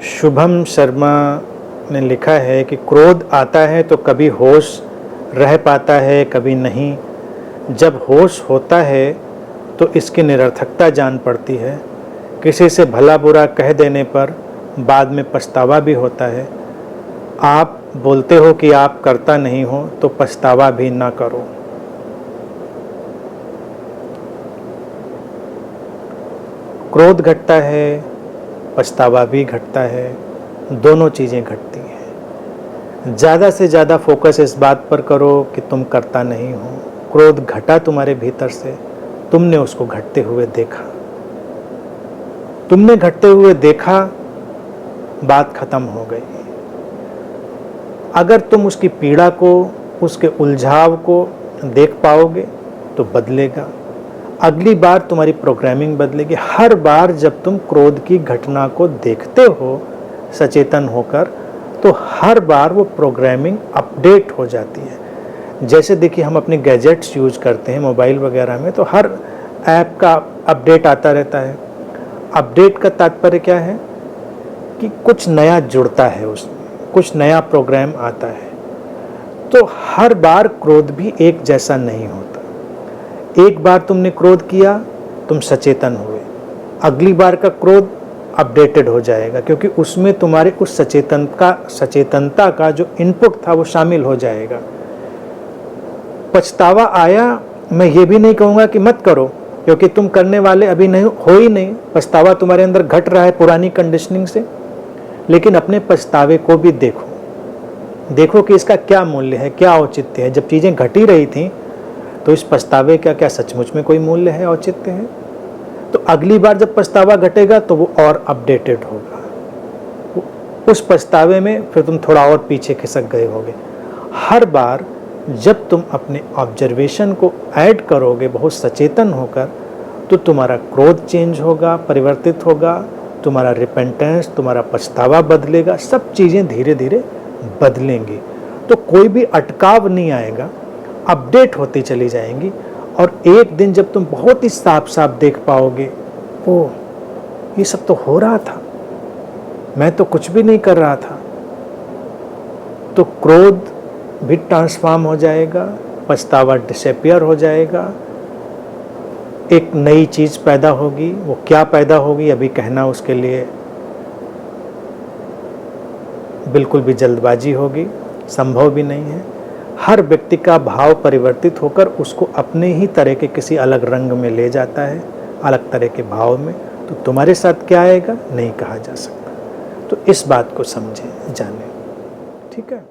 शुभम शर्मा ने लिखा है कि क्रोध आता है तो कभी होश रह पाता है, कभी नहीं। जब होश होता है तो इसकी निरर्थकता जान पड़ती है। किसी से भला बुरा कह देने पर बाद में पछतावा भी होता है। आप बोलते हो कि आप करता नहीं हो तो पछतावा भी ना करो। क्रोध घटता है, पछतावा भी घटता है, दोनों चीज़ें घटती हैं। ज़्यादा से ज़्यादा फोकस इस बात पर करो कि तुम करता नहीं हो। क्रोध घटा तुम्हारे भीतर से, तुमने उसको घटते हुए देखा। तुमने घटते हुए देखा, बात खत्म हो गई। अगर तुम उसकी पीड़ा को, उसके उलझाव को देख पाओगे तो बदलेगा। अगली बार तुम्हारी प्रोग्रामिंग बदलेगी। हर बार जब तुम क्रोध की घटना को देखते हो सचेतन होकर, तो हर बार वो प्रोग्रामिंग अपडेट हो जाती है। जैसे देखिए, हम अपने गैजेट्स यूज करते हैं मोबाइल वगैरह में, तो हर ऐप का अपडेट आता रहता है। अपडेट का तात्पर्य क्या है कि कुछ नया जुड़ता है, उसमें कुछ नया प्रोग्राम आता है। तो हर बार क्रोध भी एक जैसा नहीं होता। एक बार तुमने क्रोध किया, तुम सचेतन हुए, अगली बार का क्रोध अपडेटेड हो जाएगा, क्योंकि उसमें तुम्हारे उस सचेतनता का जो इनपुट था वो शामिल हो जाएगा। पछतावा आया, मैं ये भी नहीं कहूँगा कि मत करो, क्योंकि तुम करने वाले अभी नहीं हो ही नहीं। पछतावा तुम्हारे अंदर घट रहा है पुरानी कंडीशनिंग से, लेकिन अपने पछतावे को भी देखो कि इसका क्या मूल्य है, क्या औचित्य है। जब चीज़ें घट ही रही थी तो इस पछतावे का क्या सचमुच में कोई मूल्य है, औचित्य है? तो अगली बार जब पछतावा घटेगा तो वो और अपडेटेड होगा। उस पछतावे में फिर तुम थोड़ा और पीछे खिसक गए होगे। हर बार जब तुम अपने ऑब्जर्वेशन को ऐड करोगे बहुत सचेतन होकर, तो तुम्हारा क्रोध चेंज होगा, परिवर्तित होगा, तुम्हारा रिपेंटेंस, तुम्हारा पछतावा बदलेगा, सब चीज़ें धीरे धीरे बदलेंगी। तो कोई भी अटकाव नहीं आएगा, अपडेट होती चली जाएंगी। और एक दिन जब तुम बहुत ही साफ साफ देख पाओगे, ओ ये सब तो हो रहा था, मैं तो कुछ भी नहीं कर रहा था, तो क्रोध भी ट्रांसफॉर्म हो जाएगा, पछतावा डिसअपियर हो जाएगा, एक नई चीज़ पैदा होगी। वो क्या पैदा होगी अभी कहना उसके लिए बिल्कुल भी जल्दबाजी होगी, संभव भी नहीं है। हर व्यक्ति का भाव परिवर्तित होकर उसको अपने ही तरह के किसी अलग रंग में ले जाता है, अलग तरह के भाव में। तो तुम्हारे साथ क्या आएगा नहीं कहा जा सकता। तो इस बात को समझें, जानें, ठीक है।